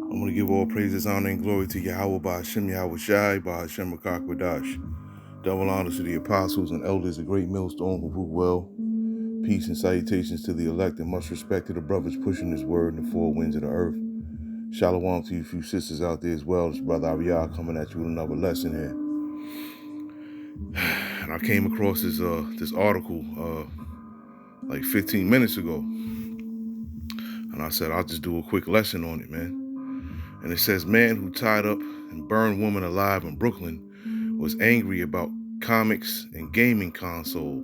I want to give all praises, honor, and glory to Yahweh by Hashem Yahweh Shai, by Hashem Rakak Radash. Double honors to the apostles and elders, a great millstone who rule well. Peace and salutations to the elect, and much respect to the brothers pushing this word in the four winds of the earth. Shalom to you few sisters out there as well. This brother Ariyah coming at you with another lesson here. And I came across this article like 15 minutes ago. And I said, I'll just do a quick lesson on it, man. And it says, man who tied up and burned woman alive in Brooklyn was angry about comics and gaming console,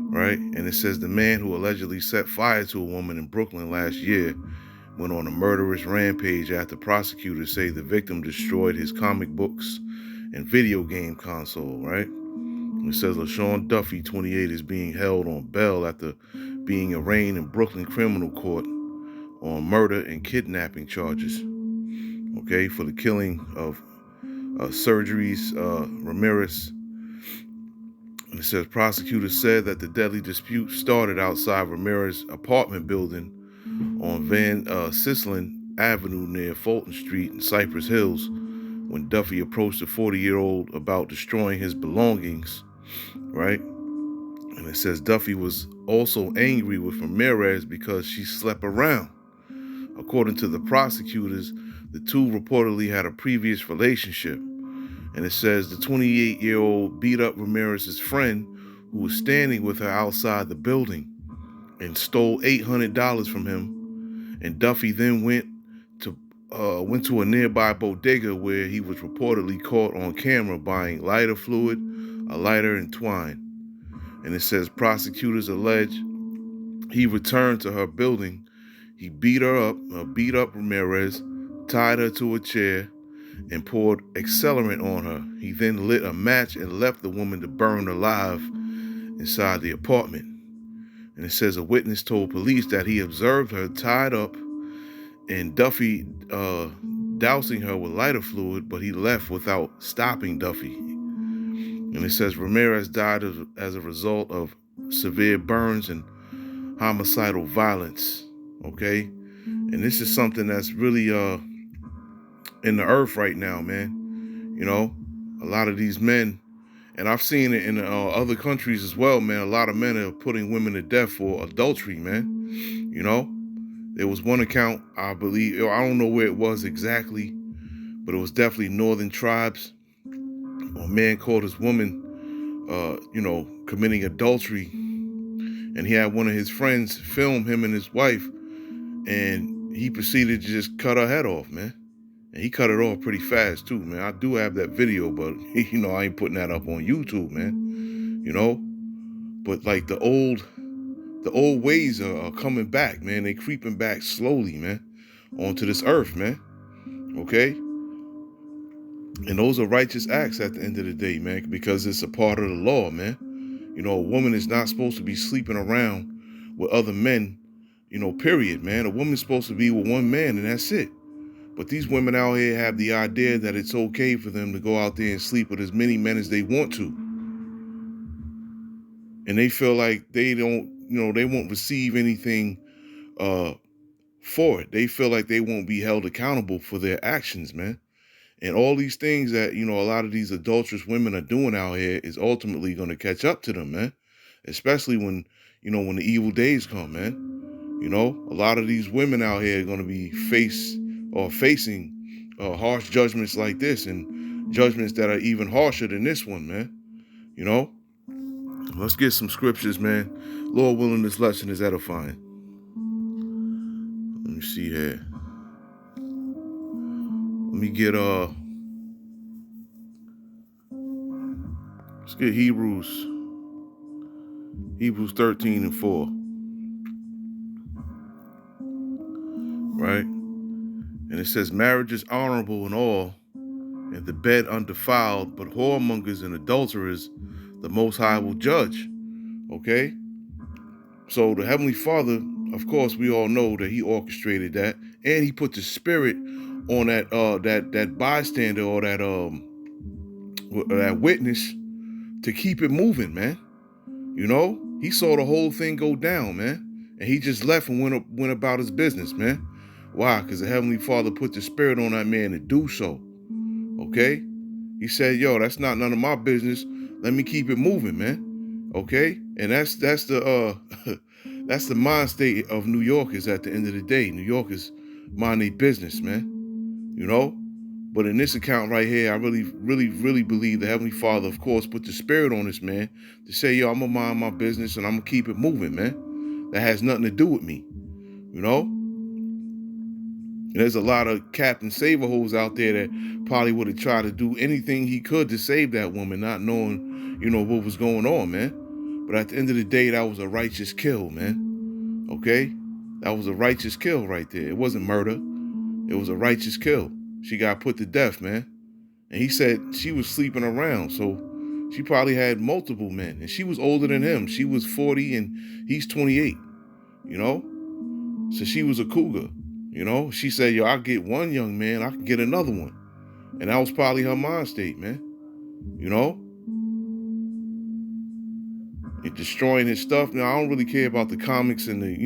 right? And it says the man who allegedly set fire to a woman in Brooklyn last year went on a murderous rampage after prosecutors say the victim destroyed his comic books and video game console, right? It says LaShawn Duffy, 28, is being held on bail after being arraigned in Brooklyn criminal court on murder and kidnapping charges, okay, for the killing of Surgeries Ramirez. And it says prosecutors said that the deadly dispute started outside Ramirez's apartment building on Van Sisseton Avenue near Fulton Street in Cypress Hills when Duffy approached the 40-year-old about destroying his belongings, right? And it says Duffy was also angry with Ramirez because she slept around. According to the prosecutors, the two reportedly had a previous relationship. And it says the 28-year-old beat up Ramirez's friend who was standing with her outside the building and stole $800 from him. And Duffy then went to a nearby bodega where he was reportedly caught on camera buying lighter fluid, a lighter, and twine. And it says prosecutors allege he returned to her building. He beat up Ramirez, tied her to a chair, and poured accelerant on her. He then lit a match and left the woman to burn alive inside the apartment. And it says a witness told police that he observed her tied up and Duffy dousing her with lighter fluid, but he left without stopping Duffy. And it says Ramirez died as a result of severe burns and homicidal violence, okay? And this is something that's really in the earth right now, man. You know, a lot of these men, and I've seen it in other countries as well, man. A lot of men are putting women to death for adultery, man. You know, there was one account, I believe, I don't know where it was exactly, but it was definitely northern tribes. A man caught his woman, committing adultery, and he had one of his friends film him and his wife, and he proceeded to just cut her head off, man. And he cut it off pretty fast too, man. I do have that video, but I ain't putting that up on YouTube, man. But like the old ways are coming back, man. They creeping back slowly, man, onto this earth, man. Okay? And those are righteous acts at the end of the day, man, because it's a part of the law, man. A woman is not supposed to be sleeping around with other men, period, man. A woman's supposed to be with one man and that's it. But these women out here have the idea that it's okay for them to go out there and sleep with as many men as they want to. And they feel like they won't receive anything for it. They feel like they won't be held accountable for their actions, man. And all these things that, a lot of these adulterous women are doing out here is ultimately going to catch up to them, man. Especially when the evil days come, man. A lot of these women out here are going to be facing harsh judgments like this, and judgments that are even harsher than this one, man. Let's get some scriptures, man. Lord willing, this lesson is edifying. Let me see here. Let me get let's get Hebrews 13 and 4. Right? And it says, marriage is honorable in all, and the bed undefiled, but whoremongers and adulterers the Most High will judge. Okay? So the Heavenly Father, of course, we all know that He orchestrated that, and He put the spirit on that bystander or that witness to keep it moving, man. He saw the whole thing go down, man, and he just left and went about his business, man. Why? Because the Heavenly Father put the spirit on that man to do so. Okay? He said, yo, that's not none of my business. Let me keep it moving, man. Okay? And that's the that's the mind state of New Yorkers at the end of the day. New Yorkers mind their business, man. You know? But in this account right here, I really believe the Heavenly Father, of course, put the spirit on this man to say, yo, I'm gonna mind my business and I'm gonna keep it moving, man. That has nothing to do with me. You know? And there's a lot of Captain Saberhoes out there that probably would have tried to do anything he could to save that woman, not knowing, what was going on, man. But at the end of the day, that was a righteous kill, man. Okay? That was a righteous kill right there. It wasn't murder. It was a righteous kill. She got put to death, man. And he said she was sleeping around, so she probably had multiple men. And she was older than him. She was 40 and he's 28, you know? So she was a cougar, you know? She said, yo, I'll get one young man, I can get another one. And that was probably her mind state, man. You know? And destroying his stuff. Now, I don't really care about the comics and the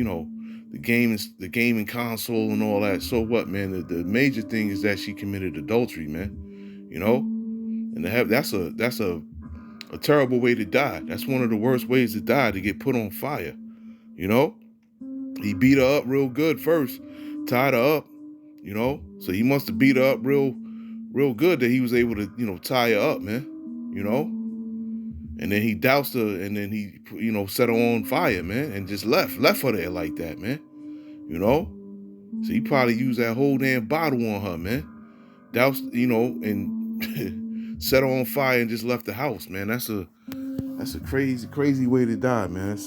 gaming console and all that. So what, man? The major thing is that she committed adultery, man. You know? And that's a terrible way to die. That's one of the worst ways to die, to get put on fire. You know? He beat her up real good first, tied her up, So he must have beat her up real good that he was able to, tie her up, man. And then he doused her, and then he, set her on fire, man, and just left her there like that, man. So he probably used that whole damn bottle on her, man. Doused, and set her on fire and just left the house, man. That's a crazy way to die, man.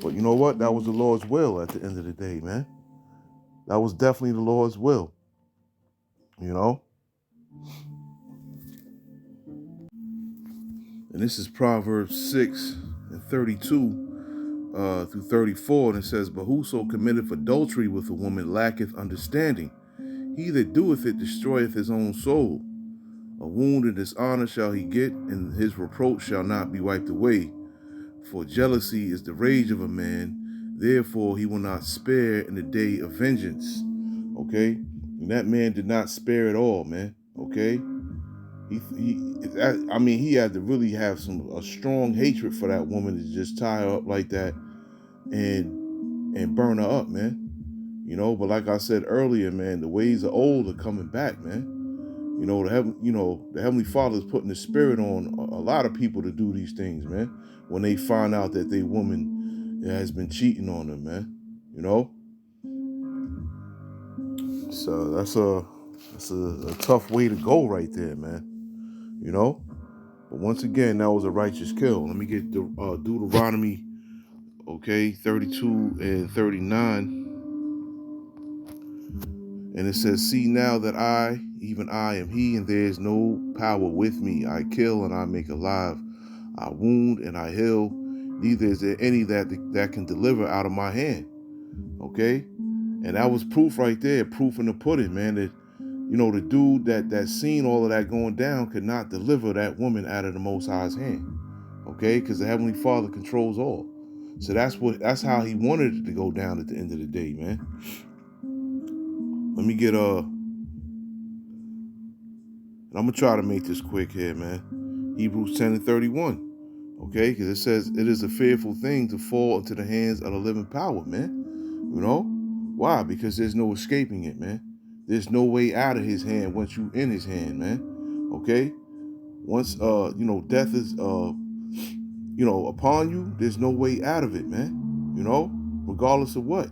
But you know what? That was the Lord's will at the end of the day, man. That was definitely the Lord's will. And this is Proverbs 6:32 through 34, and it says, But whoso committeth adultery with a woman lacketh understanding. He that doeth it destroyeth his own soul. A wound and dishonor shall he get, and his reproach shall not be wiped away. For jealousy is the rage of a man, therefore he will not spare in the day of vengeance. Okay? And that man did not spare at all, man. Okay? He had to really have a strong hatred for that woman to just tie her up like that and burn her up, man. But like I said earlier, man, the ways of old are coming back, man. The Heavenly Father is putting the spirit on a lot of people to do these things, man. When they find out that their woman has been cheating on them, man. So that's a tough way to go right there, man. But once again, that was a righteous kill. Let me get Deuteronomy, 32 and 39. And it says, See now that I, even I, am he, and there is no power with me. I kill and I make alive. I wound and I heal. Neither is there any that can deliver out of my hand. Okay? And that was proof right there, proof in the pudding, man, that, the dude that seen all of that going down could not deliver that woman out of the Most High's hand. Okay? Because the Heavenly Father controls all. So that's how he wanted it to go down at the end of the day, man. Let me get and I'm gonna try to make this quick here, man. Hebrews 10 and 31. Okay, because it says it is a fearful thing to fall into the hands of the living power, man. Why? Because there's no escaping it, man. There's no way out of his hand once you in his hand, man. Okay? Once death is upon you, there's no way out of it, man. Regardless of what.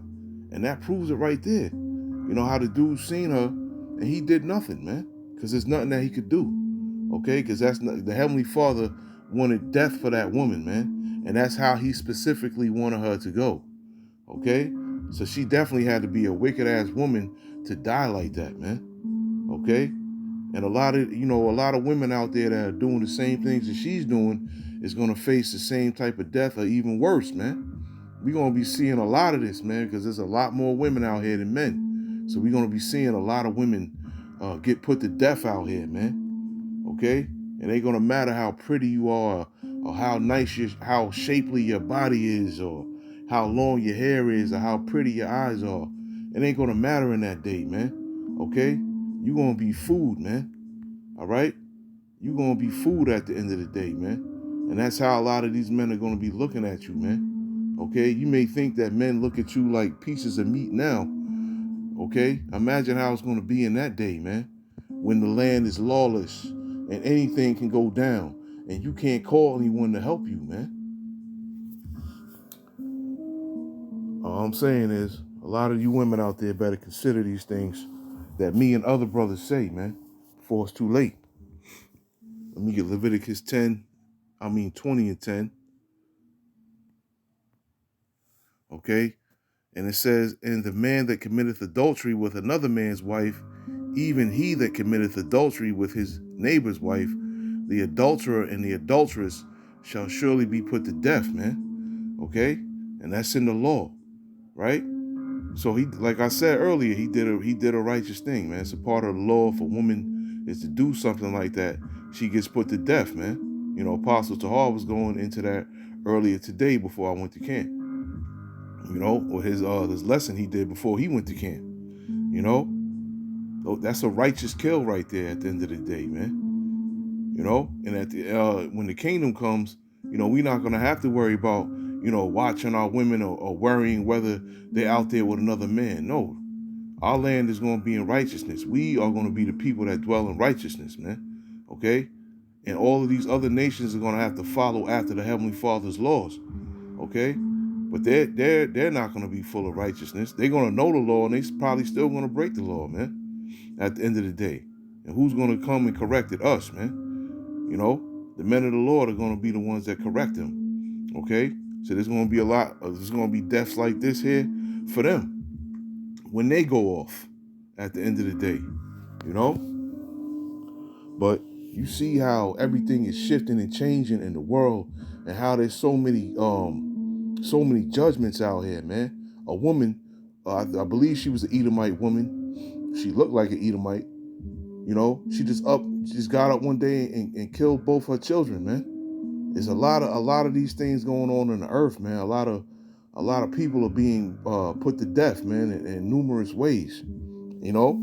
And that proves it right there. How the dude seen her and he did nothing, man. Because there's nothing that he could do. Okay? Because the Heavenly Father wanted death for that woman, man. And that's how he specifically wanted her to go. Okay? So she definitely had to be a wicked ass woman to die like that, man. Okay? And a lot of women out there that are doing the same things that she's doing is going to face the same type of death or even worse, man. We're going to be seeing a lot of this, man, because there's a lot more women out here than men. So we're going to be seeing a lot of women get put to death out here, man. Okay? It ain't going to matter how pretty you are or how nice how shapely your body is or how long your hair is or how pretty your eyes are. It ain't gonna matter in that day, man. Okay? You gonna be food, man. All right? You gonna be food at the end of the day, man. And that's how a lot of these men are gonna be looking at you, man. Okay? You may think that men look at you like pieces of meat now. Okay? Imagine how it's gonna be in that day, man. When the land is lawless and anything can go down and you can't call anyone to help you, man. All I'm saying is, a lot of you women out there better consider these things that me and other brothers say, man, before it's too late. Let me get Leviticus 20 and 10. Okay? And it says, and the man that committeth adultery with another man's wife, even he that committeth adultery with his neighbor's wife, the adulterer and the adulteress shall surely be put to death, man. Okay? And that's in the law, right? So he, like I said earlier, he did a righteous thing, man. It's a part of the law. If a woman is to do something like that, she gets put to death, man. You know, Apostle Tahar was going into that earlier today before I went to camp. You know, or his lesson he did before he went to camp. You know, that's a righteous kill right there at the end of the day, man. You know, and at the when the kingdom comes, you know, we're not gonna have to worry about, you know, watching our women or worrying whether they're out there with another man. No, our land is going to be in righteousness. We are going to be the people that dwell in righteousness, man. Okay, and all of these other nations are going to have to follow after the Heavenly Father's laws. Okay, but they're not going to be full of righteousness. They're going to know the law, and they're probably still going to break the law, man. At the end of the day, and who's going to come and correct it? Us, man. You know, the men of the Lord are going to be the ones that correct them. Okay, so there's going to be there's going to be deaths like this here for them when they go off at the end of the day, you know? But you see how everything is shifting and changing in the world, and how there's so many judgments out here, man. A woman, I believe she was an Edomite woman. She looked like an Edomite. You know, she just got up one day and killed both her children, man. There's a lot of these things going on in the earth, man. A lot of people are being put to death, man, in numerous ways. You know,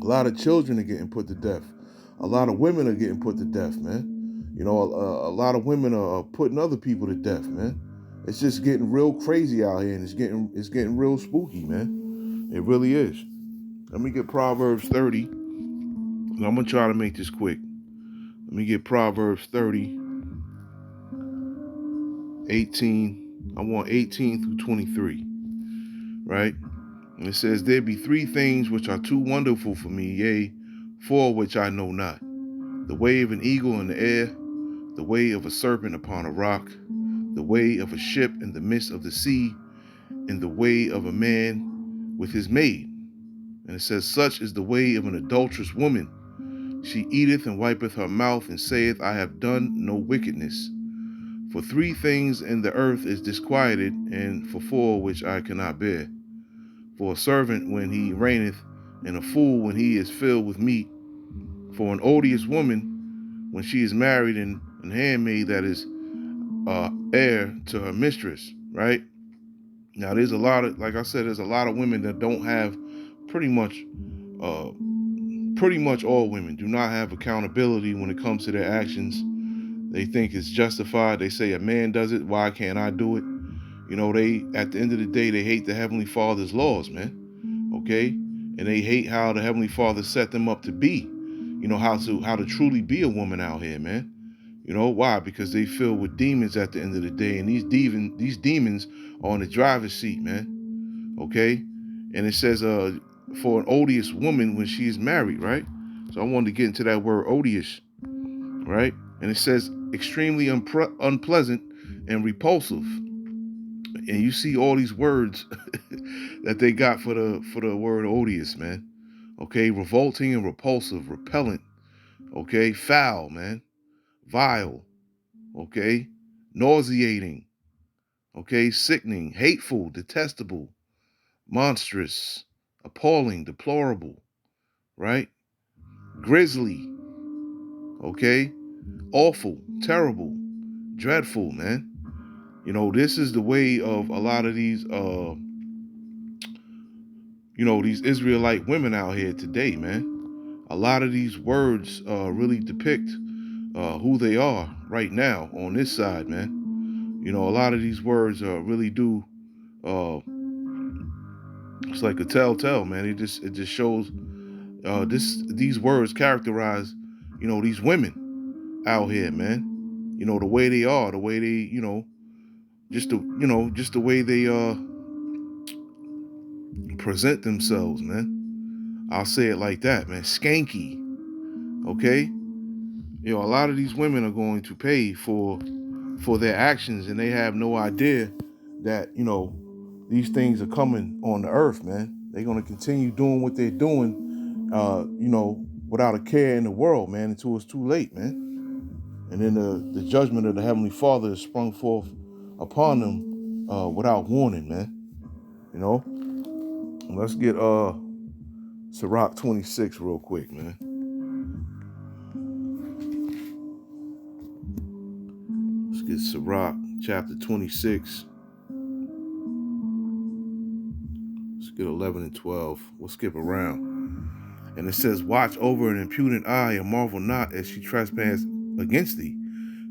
a lot of children are getting put to death. A lot of women are getting put to death, man. You know, a lot of women are putting other people to death, man. It's just getting real crazy out here, and it's getting real spooky, man. It really is. Let me get Proverbs 30. I'm gonna try to make this quick. Let me get Proverbs 30, 18. I want 18 through 23. Right? And it says, there be three things which are too wonderful for me, yea, four which I know not. The way of an eagle in the air, the way of a serpent upon a rock, the way of a ship in the midst of the sea, and the way of a man with his maid. And it says, such is the way of an adulterous woman. She eateth and wipeth her mouth, and saith, I have done no wickedness. For three things in the earth is disquieted, and for four which I cannot bear. For a servant when he reigneth, and a fool when he is filled with meat. For an odious woman when she is married, and an handmaid that is heir to her mistress, right? Now there's a lot of, like I said, there's a lot of women that don't have pretty much all women do not have accountability when it comes to their actions. They think it's justified. They say a man does it, why can't I do it? You know, they, at the end of the day, they hate the Heavenly Father's laws, man. Okay? And they hate how the Heavenly Father set them up to be. You know, how to truly be a woman out here, man. You know, why? Because they filled with demons at the end of the day. And these demons are on the driver's seat, man. Okay? And it says, for an odious woman when she is married, right? So I wanted to get into that word odious, right? And it says extremely unpleasant and repulsive. And you see all these words that they got for the word odious, man. Okay, revolting and repulsive, repellent. Okay, foul, man, vile. Okay, nauseating. Okay, sickening, hateful, detestable, monstrous, appalling, deplorable. Right, grisly. Okay, awful, terrible, dreadful, man. You know, this is the way of a lot of these these Israelite women out here today, man. A lot of these words really depict who they are right now on this side, man. A lot of these words really do. Uh, it's like a telltale, man. It just shows these words characterize, these women out here, man. The way they are, the way they, just the way they present themselves, man. I'll say it like that, man. Skanky, okay? A lot of these women are going to pay for their actions, and they have no idea that, these things are coming on the earth, man. They're going to continue doing what they're doing, without a care in the world, man, until it's too late, man. And then the judgment of the Heavenly Father is sprung forth upon them without warning, man. Let's get Sirach 26 real quick, man. Let's get Sirach chapter 26. Let's get 11 and 12. We'll skip around. And it says, watch over an impudent eye and marvel not as she trespass against thee.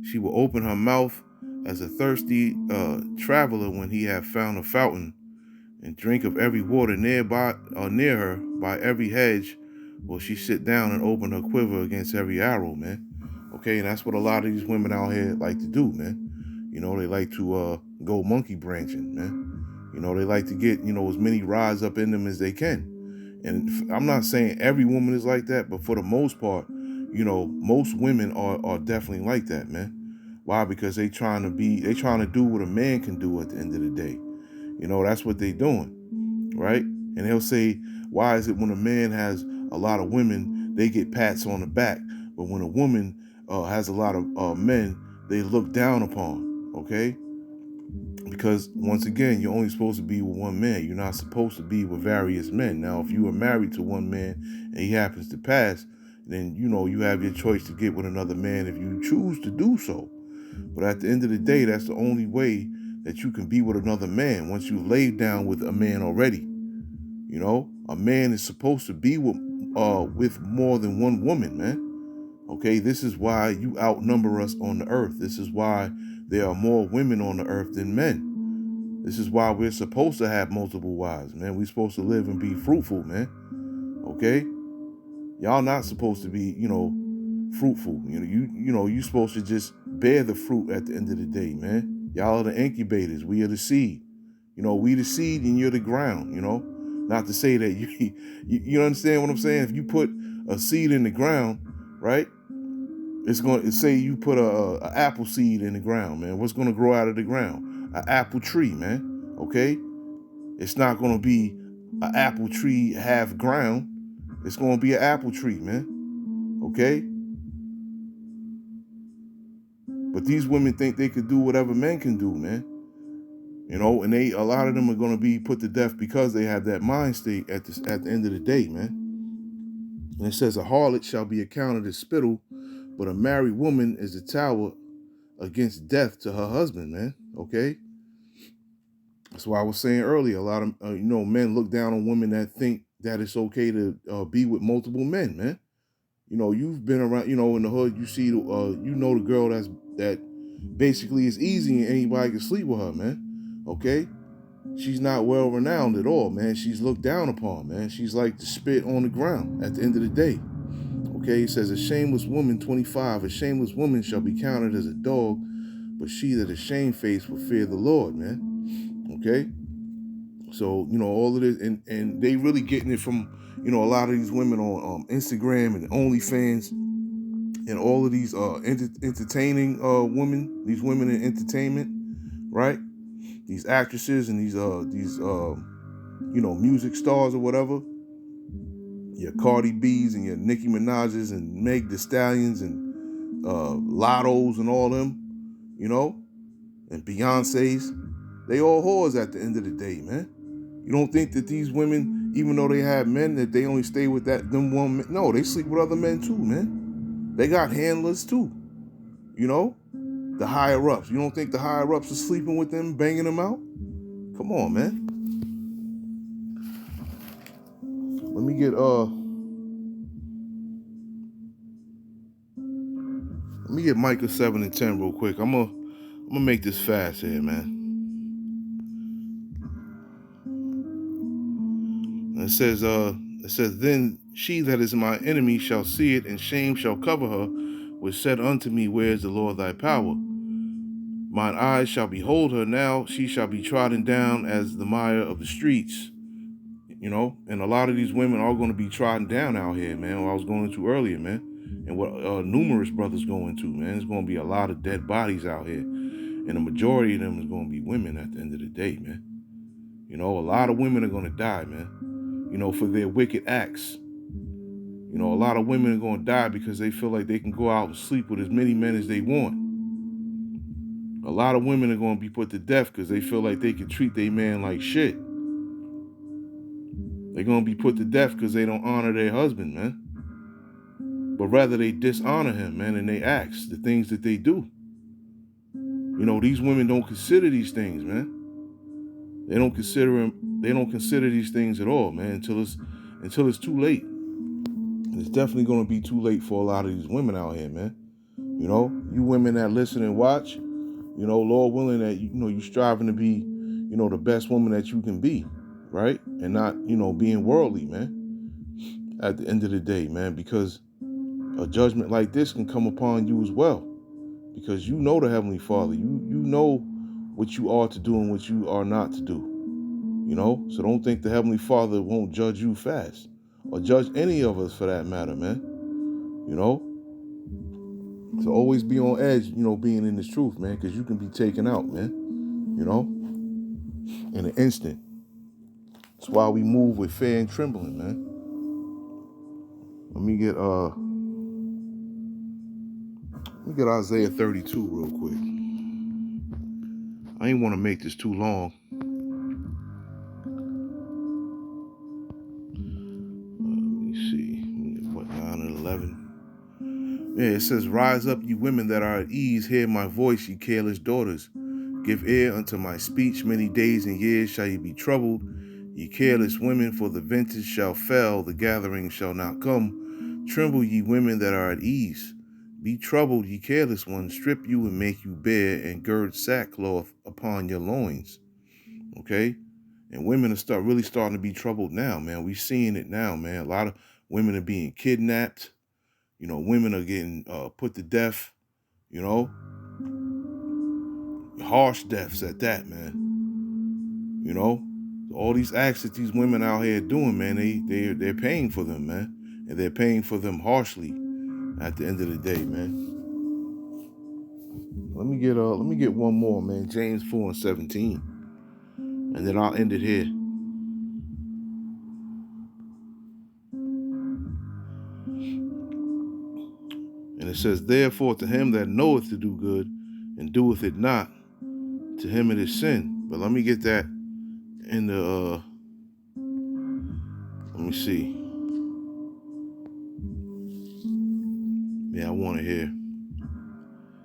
She will open her mouth as a thirsty traveler when he have found a fountain, and drink of every water nearby or near her. By every hedge will she sit down and open her quiver against every arrow, man. Okay, and that's what a lot of these women out here like to do, man. They like to go monkey branching, man. They like to get, as many rods up in them as they can. And I'm not saying every woman is like that, but for the most part, most women are definitely like that, man. Why? Because they trying to do what a man can do at the end of the day. That's what they doing, right? And he'll say, why is it when a man has a lot of women, they get pats on the back, but when a woman has a lot of men, they look down upon, okay? Because once again, you're only supposed to be with one man. You're not supposed to be with various men. Now, if you are married to one man and he happens to pass, then, you have your choice to get with another man if you choose to do so. But at the end of the day, that's the only way that you can be with another man once you've laid down with a man already. A man is supposed to be with more than one woman, man. Okay, this is why you outnumber us on the earth. This is why there are more women on the earth than men. This is why we're supposed to have multiple wives, man. We're supposed to live and be fruitful, man. Okay? Y'all not supposed to be, fruitful. You're supposed to just bear the fruit at the end of the day, man. Y'all are the incubators. We are the seed. We the seed and you're the ground, Not to say that you understand what I'm saying? If you put a seed in the ground, right? It's going to say you put a apple seed in the ground, man. What's going to grow out of the ground? An apple tree, man. Okay? It's not going to be an apple tree half ground. It's going to be an apple tree, man. Okay? But these women think they could do whatever men can do, man. And a lot of them are going to be put to death because they have that mind state at the end of the day, man. And it says, a harlot shall be accounted as spittle, but a married woman is a tower against death to her husband, man. Okay? That's why I was saying earlier, a lot of, men look down on women that think that it's okay to be with multiple men, man. You've been around, in the hood, you see, the girl that basically is easy and anybody can sleep with her, man. Okay? She's not well renowned at all, man. She's looked down upon, man. She's like the spit on the ground at the end of the day. Okay, it says, a shameless woman, 25, a shameless woman shall be counted as a dog, but she that is shamefaced will fear the Lord, man. Okay? So, all of this, and they really getting it from, a lot of these women on Instagram and OnlyFans and all of these entertaining women, these women in entertainment, right? These actresses and these music stars or whatever. Your Cardi B's and your Nicki Minaj's and Meg Thee Stallions and Lottos and all them, and Beyonce's. They all whores at the end of the day, man. You don't think that these women, even though they have men, that they only stay with them one man? No, they sleep with other men too, man. They got handlers too, the higher ups. You don't think the higher ups are sleeping with them, banging them out? Come on, man. get Micah 7 and 10 real quick. I'm gonna make this fast here, man. It says, then she that is my enemy shall see it, and shame shall cover her, which said unto me, where is the Lord thy power? Mine eyes shall behold her now, she shall be trodden down as the mire of the streets. You know, and a lot of these women are going to be trodden down out here, man. What I was going into earlier, man, and what numerous brothers go into, man. There's going to be a lot of dead bodies out here, and the majority of them is going to be women at the end of the day, man. You know, a lot of women are going to die, man. You know, for their wicked acts. You know, a lot of women are going to die because they feel like they can go out and sleep with as many men as they want. A lot of women are going to be put to death because they feel like they can treat their man like shit. They're going to be put to death because they don't honor their husband, man. But rather they dishonor him, man, and they acts, the things that they do. You know, these women don't consider these things, man. They don't consider these things at all, man, until it's too late. And it's definitely going to be too late for a lot of these women out here, man. You know, you women that listen and watch, you know, Lord willing that, you know, you striving to be, you know, the best woman that you can be, right? And not, you know, being worldly, man, at the end of the day, man, because a judgment like this can come upon you as well, because you know the Heavenly Father, you know what you are to do and what you are not to do, you know? So don't think the Heavenly Father won't judge you fast, or judge any of us for that matter, man, you know? So always be on edge, you know, being in this truth, man, because you can be taken out, man, you know, in an instant. That's why we move with fear and trembling, man. Let me get Isaiah 32 real quick. I ain't want to make this too long. Let me see. What, 9 and 11? Yeah, it says, rise up, ye women that are at ease, hear my voice, ye careless daughters. Give ear unto my speech, many days and years shall ye be troubled. Ye careless women, for the vintage shall fail, the gathering shall not come. Tremble, ye women that are at ease. Be troubled, ye careless ones, strip you and make you bare, and gird sackcloth upon your loins. Okay? And women are really starting to be troubled now, man. We're seeing it now, man. A lot of women are being kidnapped. You know, women are getting put to death, you know. Harsh deaths at that, man. You know, all these acts that these women out here doing, man, they're paying for them, man. And they're paying for them harshly at the end of the day, man. Let me get one more, man. James 4 and 17. And then I'll end it here. And it says, therefore, to him that knoweth to do good and doeth it not, to him it is sin. But let me get that in the, let me see. Yeah, I want to hear.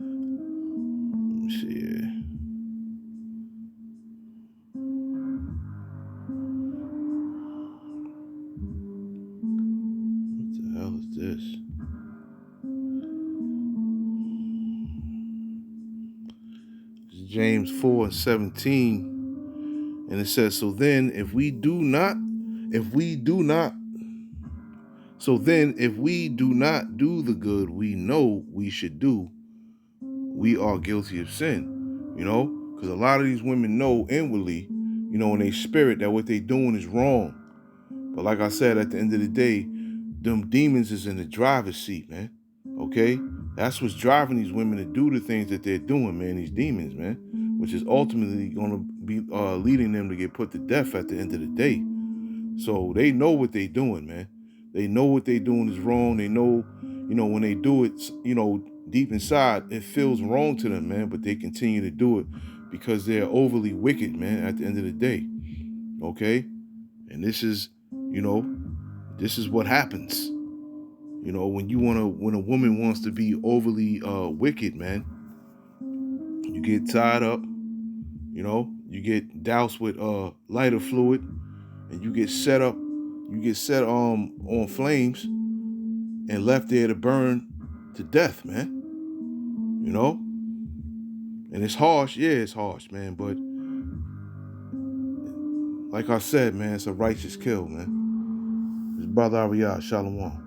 Let me see here. What the hell is this? James 4 and 17, and it says, so then if we do not do the good we know we should do, we are guilty of sin, you know, because a lot of these women know inwardly, you know, in their spirit that what they're doing is wrong. But like I said, at the end of the day, them demons is in the driver's seat, man. Okay? That's what's driving these women to do the things that they're doing, man, these demons, man, which is ultimately going to be leading them to get put to death at the end of the day. So they know what they're doing, man. They know what they're doing is wrong. They know, you know, when they do it, you know, deep inside, it feels wrong to them, man, but they continue to do it because they're overly wicked, man, at the end of the day. Okay? And this is, you know, this is what happens. You know, when a woman wants to be overly wicked, man, you get tied up, you know, you get doused with lighter fluid, and you get set up, You get set on flames and left there to burn to death, man. You know? And it's harsh. Yeah, it's harsh, man. But like I said, man, it's a righteous kill, man. It's Brother Ariyah, Shalom.